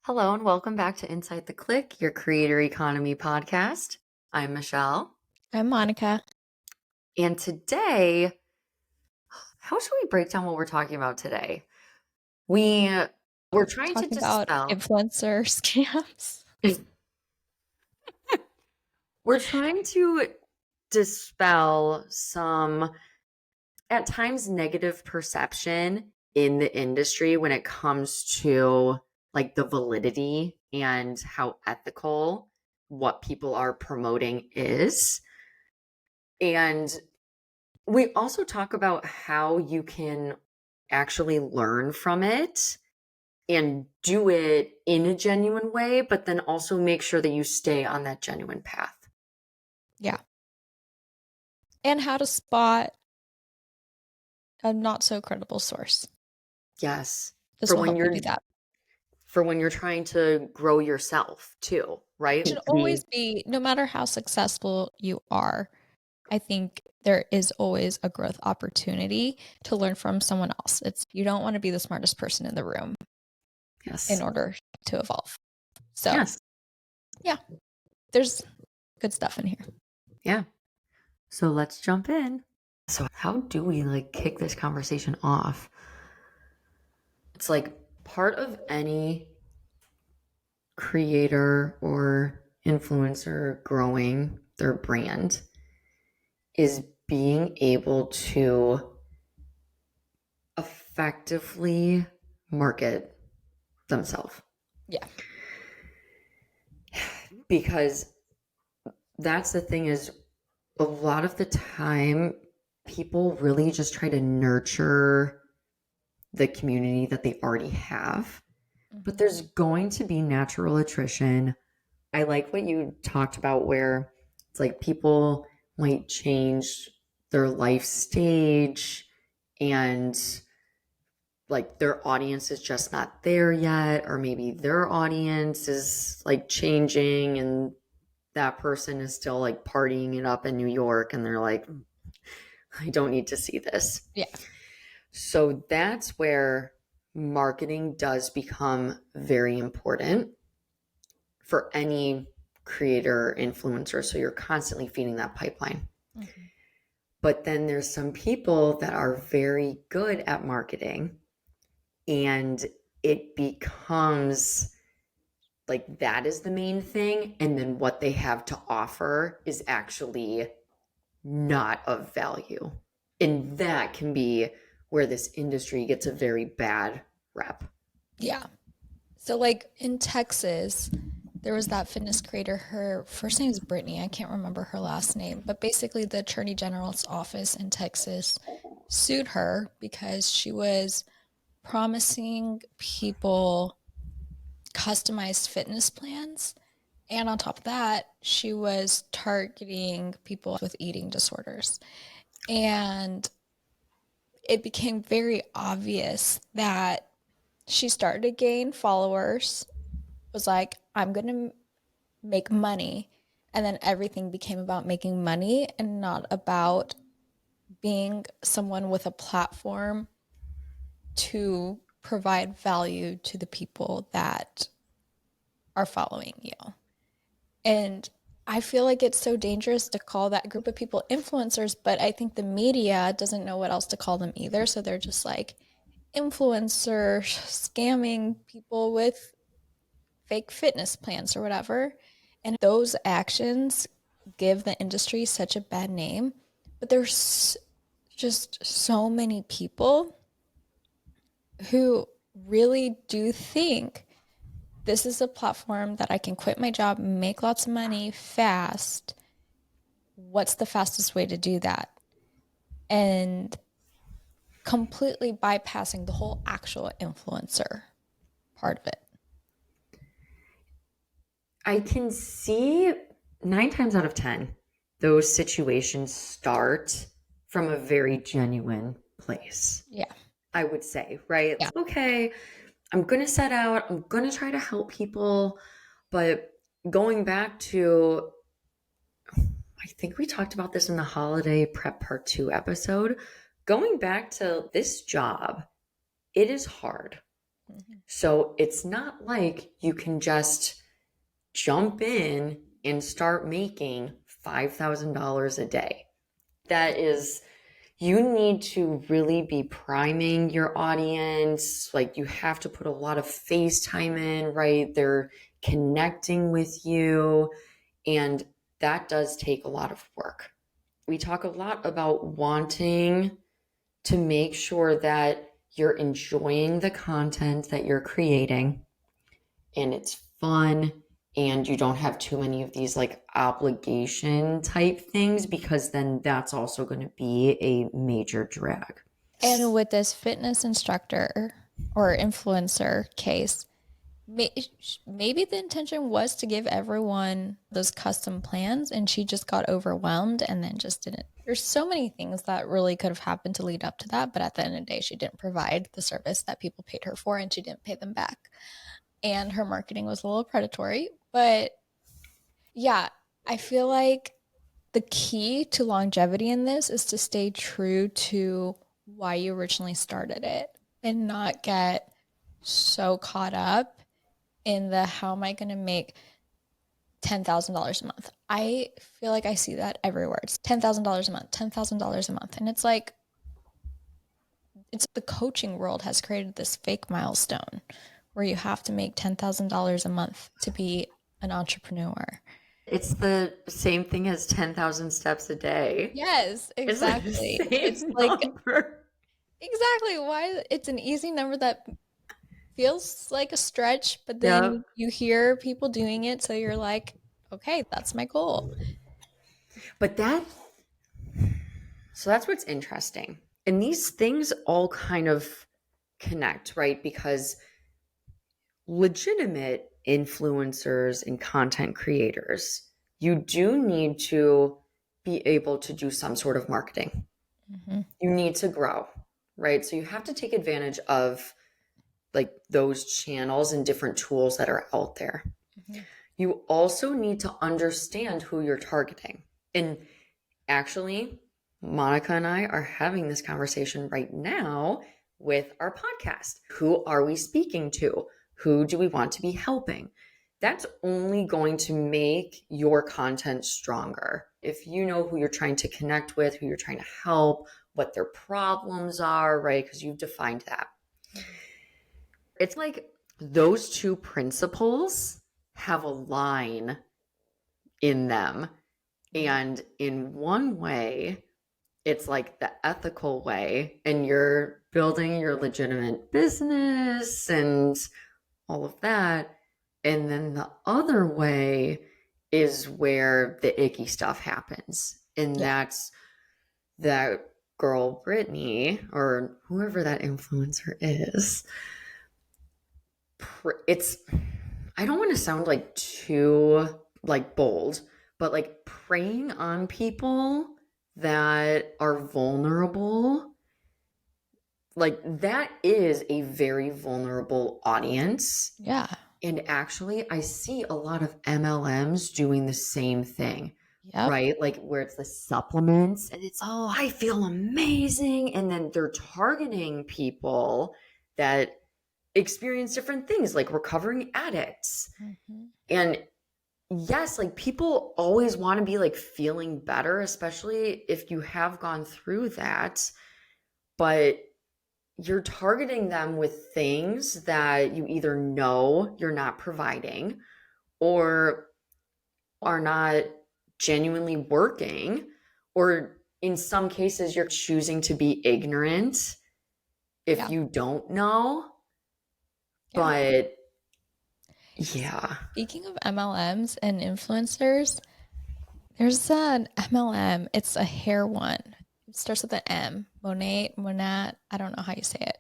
Hello and welcome back to Inside the Click, your creator economy podcast. I'm Michelle. I'm Monica. And today, how should we break down what we're talking about today? We're trying to Talking about dispel influencer scams. we're trying to dispel some at times negative perception in the industry when it comes to like the validity and how ethical what people are promoting is. And we also talk about how you can actually learn from it and do it in a genuine way, but then also make sure that you stay on that genuine path. Yeah. And how to spot a not so credible source. Yes. This will help you do that. For when you're trying to grow yourself too, right? It should always be, no matter how successful you are, I think there is always a growth opportunity to learn from someone else. You don't want to be the smartest person in the room in order to evolve. So, yeah, there's good stuff in here. Yeah. So let's jump in. So how do we kick this conversation off? It's like part of any creator or influencer growing their brand is being able to effectively market themselves. Yeah. Because that's the thing, is a lot of the time people really just try to nurture the community that they already have. But there's going to be natural attrition. I like what you talked about where it's like people might change their life stage and like their audience is just not there yet, or maybe their audience is like changing and that person is still like partying it up in New York and they're like, I don't need to see this. Yeah. So that's where marketing does become very important for any creator influencer. So you're constantly feeding that pipeline. Mm-hmm. But then there's some people that are very good at marketing and it becomes like that is the main thing. And then what they have to offer is actually not of value. And that can be where this industry gets a very bad rep. Yeah. So like in Texas, there was that fitness creator. Her first name is Brittany. I can't remember her last name, but basically the Attorney General's office in Texas sued her because she was promising people customized fitness plans. And on top of that, she was targeting people with eating disorders. And it became very obvious that she started to gain followers, was like, I'm going to make money. And then everything became about making money and not about being someone with a platform to provide value to the people that are following you. And I feel like it's so dangerous to call that group of people influencers, but I think the media doesn't know what else to call them either. So they're just like influencers scamming people with fake fitness plans or whatever. And those actions give the industry such a bad name. But there's just so many people who really do think this is a platform that I can quit my job, make lots of money fast. What's the fastest way to do that? And completely bypassing the whole actual influencer part of it. I can see 9 times out of 10, those situations start from a very genuine place. Yeah. I would say, right? Yeah. Okay, I'm going to set out, I'm going to try to help people. But going back to, I think we talked about this in the holiday prep part 2 episode, going back to this job, it is hard. Mhm. So it's not like you can just jump in and start making $5,000 a day. That is, you need to really be priming your audience. Like, you have to put a lot of face time in, right? They're connecting with you, and that does take a lot of work. We talk a lot about wanting to make sure that you're enjoying the content that you're creating and it's fun and you don't have too many of these like obligation type things, because then that's also going to be a major drag. And with this fitness instructor or influencer case, maybe the intention was to give everyone those custom plans and she just got overwhelmed and then just didn't. There's so many things that really could have happened to lead up to that, but at the end of the day, she didn't provide the service that people paid her for and she didn't pay them back. And her marketing was a little predatory. But yeah, I feel like the key to longevity in this is to stay true to why you originally started it and not get so caught up in the how am I going to make $10,000 a month. I feel like I see that everywhere. It's $10,000 a month, $10,000 a month. And it's like, it's the coaching world has created this fake milestone where you have to make $10,000 a month to be an entrepreneur. It's the same thing as 10,000 steps a day. Yes, It's the exactly. It's same like, number. exactly why it's an easy number that feels like a stretch, but then Yep. you hear people doing it. So you're like, okay, that's my goal. But so that's what's interesting. And these things all kind of connect, right? Because legitimate influencers and content creators, you do need to be able to do some sort of marketing. Hmm. You need to grow, right? So you have to take advantage of like those channels and different tools that are out there. Hmm. You also need to understand who you're targeting. And actually, Monica and I are having this conversation right now with our podcast. Who are we speaking to? Who do we want to be helping? That's only going to make your content stronger. If you know who you're trying to connect with, who you're trying to help, what their problems are, right? Because you've defined that. It's like those two principles have a line in them. And in one way, it's like the ethical way, and you're building your legitimate business and all of that. And then the other way is where the icky stuff happens. And Yeah. that's that girl, Brittany, or whoever that influencer is. It's, I don't want to sound like too like bold, but like preying on people that are vulnerable, like that is a very vulnerable audience. Yeah. And actually, I see a lot of MLMs doing the same thing, Yep. right? Like where it's the supplements and it's, oh, I feel amazing. And then they're targeting people that experience different things, like recovering addicts. Hmm. And yes, like people always want to be like feeling better, especially if you have gone through that. But you're targeting them with things that you either know you're not providing or are not genuinely working, or in some cases, you're choosing to be ignorant if Yeah. you don't know. Yeah. But yeah. Speaking of MLMs and influencers, there's an MLM. It's a hair one. It starts with an M. Monat. I don't know how you say it.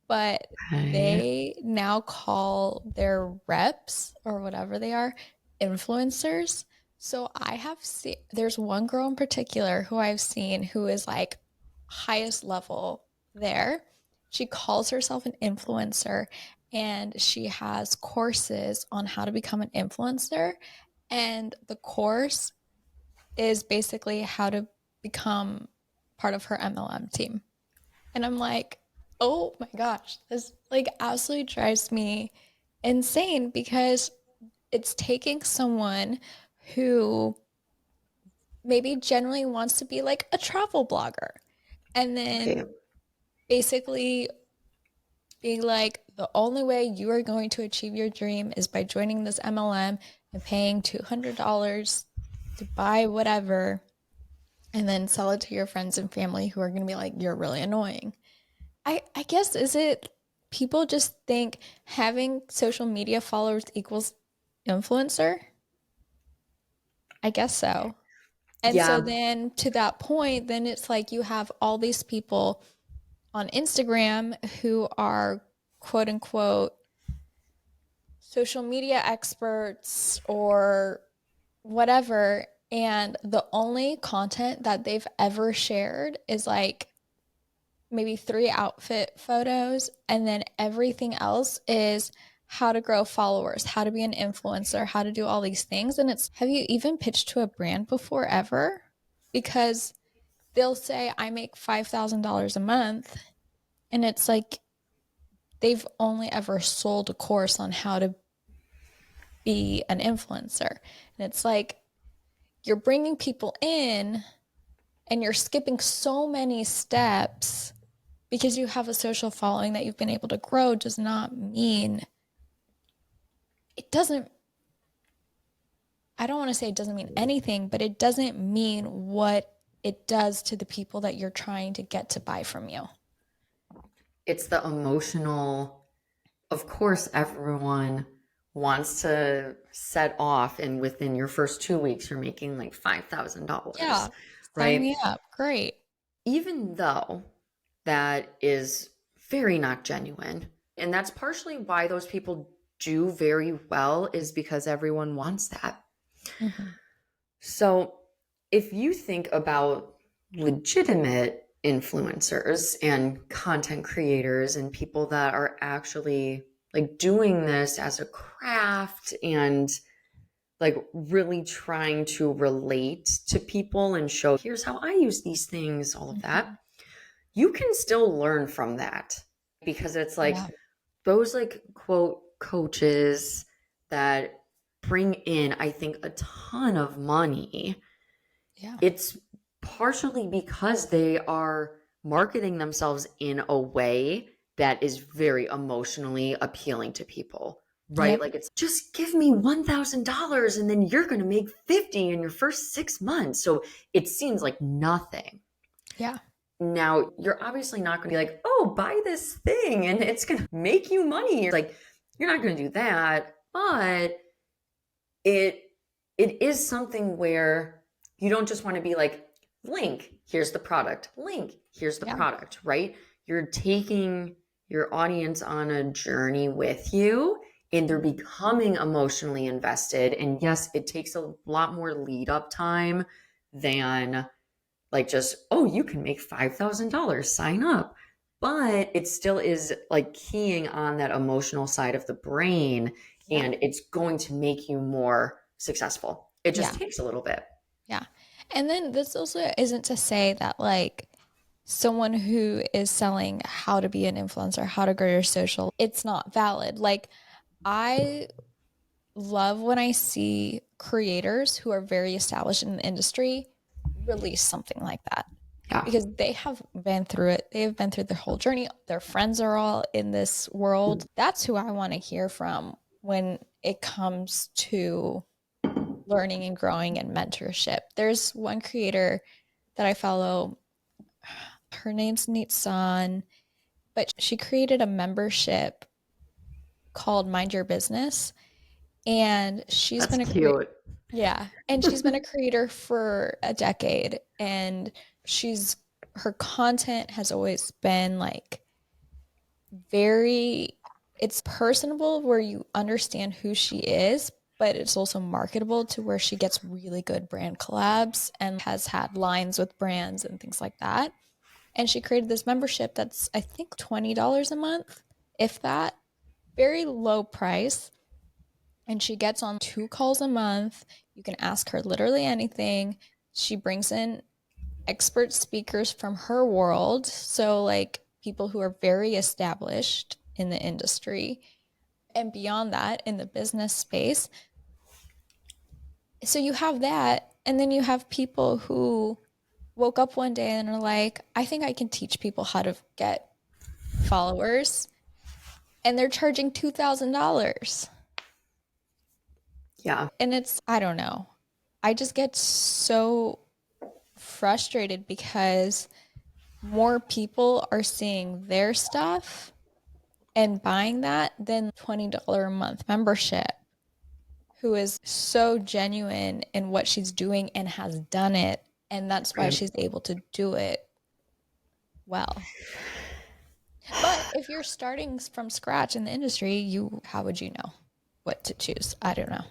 But Okay. they now call their reps or whatever they are influencers. So I have seen, there's one girl in particular who I've seen who is like highest level there. She calls herself an influencer and she has courses on how to become an influencer. And the course is basically how to become part of her MLM team. And I'm like, Oh my gosh, this like absolutely drives me insane because it's taking someone who maybe generally wants to be like a travel blogger and then Right. basically being like, the only way you are going to achieve your dream is by joining this MLM and paying $200 to buy whatever and then sell it to your friends and family who are going to be like, you're really annoying. I guess, is it people just think having social media followers equals influencer? I guess so. And so Yeah. then to that point, then it's like you have all these people on Instagram who are quote unquote social media experts or whatever. And the only content that they've ever shared is like maybe 3 outfit photos. And then everything else is how to grow followers, how to be an influencer, how to do all these things. And it's, have you even pitched to a brand before ever? Because they'll say, I make $5,000 a month. And it's like, they've only ever sold a course on how to be an influencer. And it's like, you're bringing people in and you're skipping so many steps because you have a social following that you've been able to grow does not mean it doesn't. I don't want to say it doesn't mean anything, but it doesn't mean what it does to the people that you're trying to get to buy from you. It's the emotional, of course, everyone wants to set off, and within your first 2 weeks, you're making like $5,000, Yeah, sign right? me up. Great. Even though that is very not genuine. And that's partially why those people do very well, is because everyone wants that. Mm-hmm. So if you think about legitimate influencers and content creators and people that are actually like doing this as a craft and like really trying to relate to people and show, here's how I use these things, all of Mm-hmm. that, you can still learn from that, because it's like Yeah. those like quote coaches that bring in, I think, a ton of money. Yeah. It's partially because they are marketing themselves in a way that is very emotionally appealing to people, right? Yep. Like, it's just give me $1,000 and then you're going to make 50 in your first 6 months. So it seems like nothing. Yeah. Now, you're obviously not going to be like, oh, buy this thing and it's going to make you money. You're like, you're not going to do that. But it it is something where you don't just want to be like, link, here's the product, link, here's the Yeah. product, right? You're taking your audience on a journey with you, and they're becoming emotionally invested. And yes, it takes a lot more lead up time than like just, oh, you can make $5,000, sign up. But it still is like keying on that emotional side of the brain, Yeah. and it's going to make you more successful. It just Yeah. takes a little bit. Yeah. And then this also isn't to say that like someone who is selling how to be an influencer, how to grow your social, it's not valid. Like I love when I see creators who are very established in the industry release something like that Yeah. because they have been through it. They have been through the whole journey. Their friends are all in this world. That's who I want to hear from when it comes to learning and growing and mentorship. There's one creator that I follow. Her name's Nitsan, but she created a membership called Mind Your Business. And she's That's been a creator. cute. Yeah. And she's been a creator for a decade. And she's, her content has always been like very, it's personable where you understand who she is, but it's also marketable to where she gets really good brand collabs and has had lines with brands and things like that. And she created this membership that's, I think, $20 a month, if that, very low price. And she gets on 2 calls a month. You can ask her literally anything. She brings in expert speakers from her world. So, like, people who are very established in the industry and beyond that in the business space. So you have that, and then you have people who woke up one day and are like, I think I can teach people how to get followers, and they're charging $2,000. Yeah. And it's, I don't know. I just get so frustrated because more people are seeing their stuff and buying that than $20 a month membership, who is so genuine in what she's doing and has done it. And that's why Right. she's able to do it well. But if you're starting from scratch in the industry, how would you know what to choose? I don't know.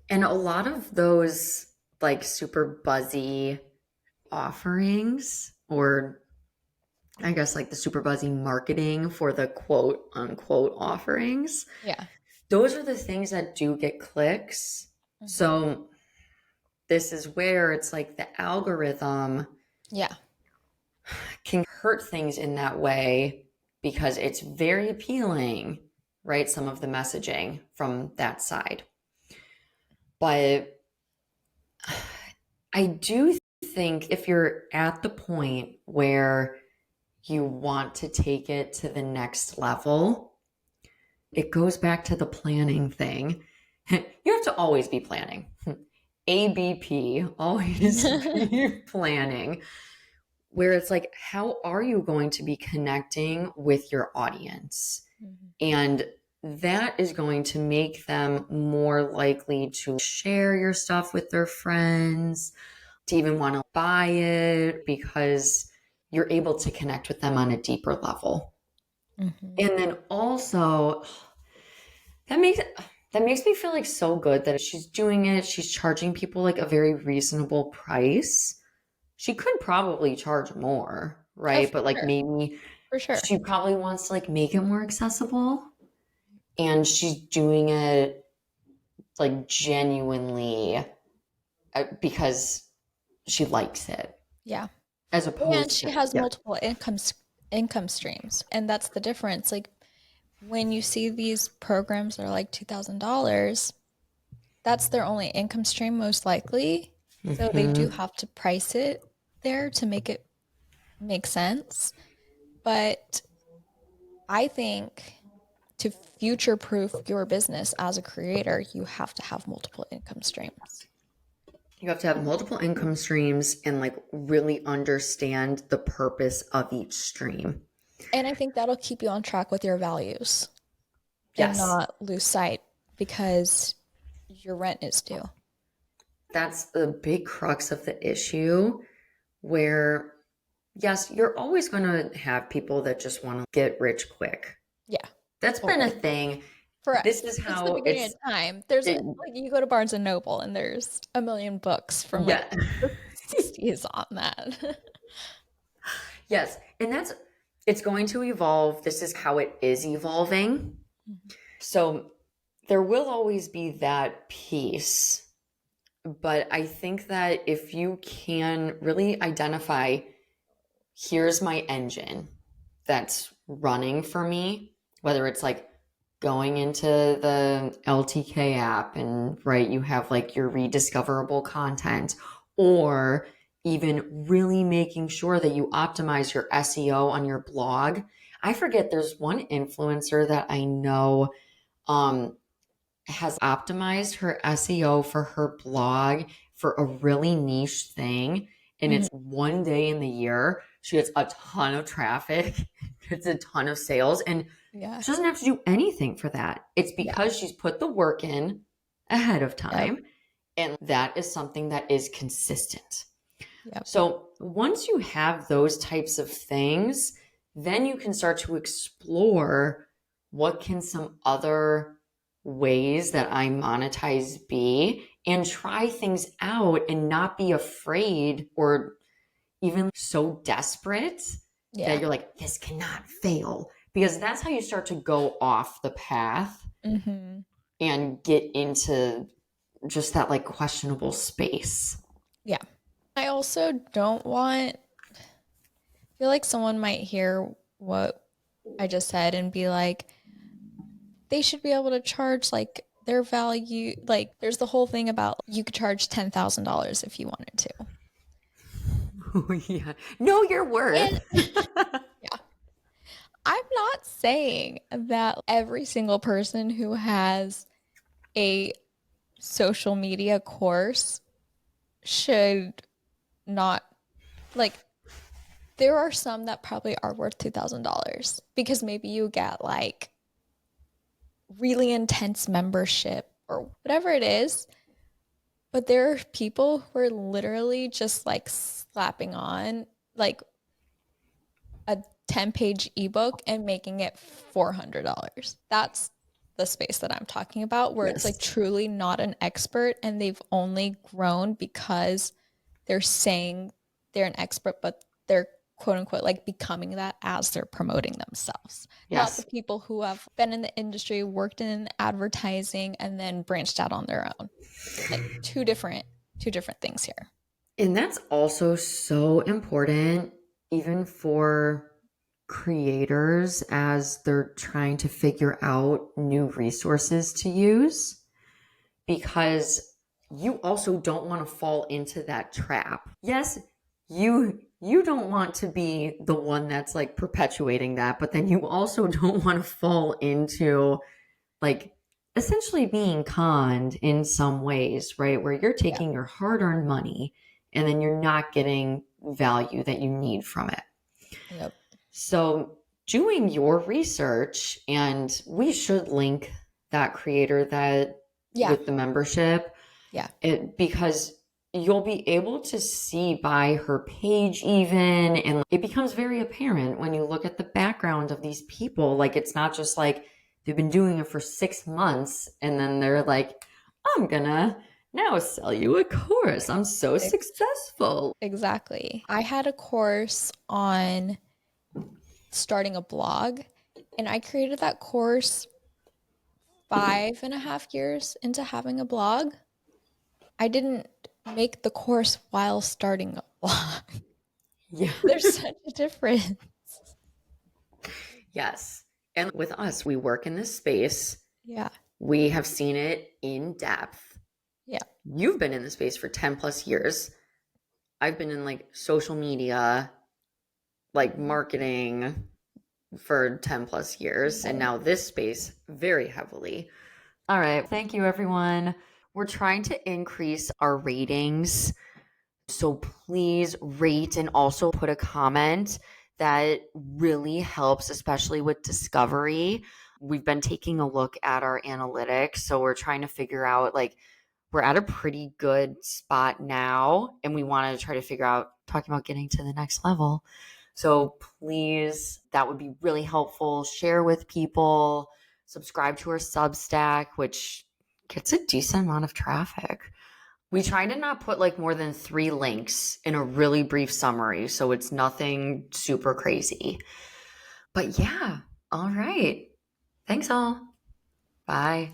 And a lot of those like super buzzy offerings, or I guess like the super buzzy marketing for the quote unquote offerings, Yeah. those are the things that do get clicks. Mhm. So this is where it's like the algorithm Yeah. can hurt things in that way because it's very appealing, right? Some of the messaging from that side. But I do think if you're at the point where you want to take it to the next level, it goes back to the planning thing. You have to always be planning. ABP, always be planning, where it's like, how are you going to be connecting with your audience? Mhm. And that is going to make them more likely to share your stuff with their friends, to even want to buy it because you're able to connect with them on a deeper level. Mhm. And then also that makes that makes me feel like so good that she's doing it. She's charging people like a very reasonable price. She could probably charge more, Oh, right? for But like sure. maybe For sure. she probably wants to like make it more accessible, and she's doing it like genuinely because she likes it, Yeah. as And opposed she to has yeah. multiple income streams. And that's the difference. Like when you see these programs that are like $2,000, that's their only income stream most likely. So they do Hmm. have to price it there to make it make sense. But I think to future proof your business as a creator, you have to have multiple income streams. You have to have multiple income streams and like really understand the purpose of each stream. And I think that'll keep you on track with your values and Yes, not lose sight because your rent is due. that's the big crux of the issue where, yes, you're always going to have people that just want to get rich quick. Yeah, That's been a totally. thing. For This is since the how beginning of it's, time, there's it, like you go to Barnes and Noble and there's a million books from like yeah. the 60s on that. Yes. And it's going to evolve. This is how it is evolving. So there will always be that piece. But I think that if you can really identify, here's my engine that's running for me, whether it's like going into the LTK app and right, you have like your rediscoverable content, or even really making sure that you optimize your SEO on your blog. I forget, there's one influencer that I know um, has optimized her SEO for her blog for a really niche thing. And Mhm. it's one day in the year. She gets a ton of traffic, gets a ton of sales, and Yeah. she doesn't have to do anything for that. It's Yeah. because she's put the work in ahead of Yep. time. And that is something that is consistent. Yep. So once you have those types of things, then you can start to explore what can some other ways that I monetize be, and try things out and not be afraid or even so desperate that Yeah. you're like, this cannot fail. Because that's how you start to go off the path Hmm. and get into just that like questionable space. Yeah. I also don't want feel like someone might hear what I just said and be like, they should be able to charge like their value. Like, there's the whole thing about you could charge $10,000 if you wanted to. Oh, yeah. Know your And worth. yeah, I'm not saying that every single person who has a social media course should not, like, there are some that probably are worth $2,000 because maybe you get like really intense membership or whatever it is. But there are people who are literally just like slapping on like a 10-page ebook and making it $400. That's the space that I'm talking about, where it's like Yes. truly not an expert and they've only grown because they're saying they're an expert, but they're quote unquote like becoming that as they're promoting themselves. Not the Yes. people who have been in the industry, worked in advertising, and then branched out on their own. Like two different things here. And that's also so important, even for creators as they're trying to figure out new resources to use, because you also don't want to fall into that trap. Yes, you don't want to be the one that's like perpetuating that, but then you also don't want to fall into like essentially being conned in some ways, right? Where you're Yeah. taking your hard earned money and then you're not getting value that you need from it. Yep. So, doing your research, and we should link that creator that Yeah. with the membership, Yeah. because you'll be able to see by her page even, and it becomes very apparent when you look at the background of these people. Like, it's not just like they've been doing it for 6 months and then they're like, I'm gonna now sell you a course, I'm so successful. Exactly. I had a course on starting a blog, and I created that course 5.5 years into having a blog. I didn't make the course while starting a blog. Yeah. There's such a difference. Yes. And with us, we work in this space. Yeah. We have seen it in depth. Yeah. You've been in the space for 10 plus years. I've been in like social media, like marketing for 10 plus years, and now this space very heavily. All right. Thank you, everyone. We're trying to increase our ratings. So please rate and also put a comment. That really helps, especially with discovery. We've been taking a look at our analytics. So we're trying to figure out like we're at a pretty good spot now. And we want to try to figure out talking about getting to the next level. So please, that would be really helpful. Share with people, subscribe to our Substack, which gets a decent amount of traffic. We try to not put like more than 3 links in a really brief summary, so it's nothing super crazy. But yeah, all right. Thanks all. Bye.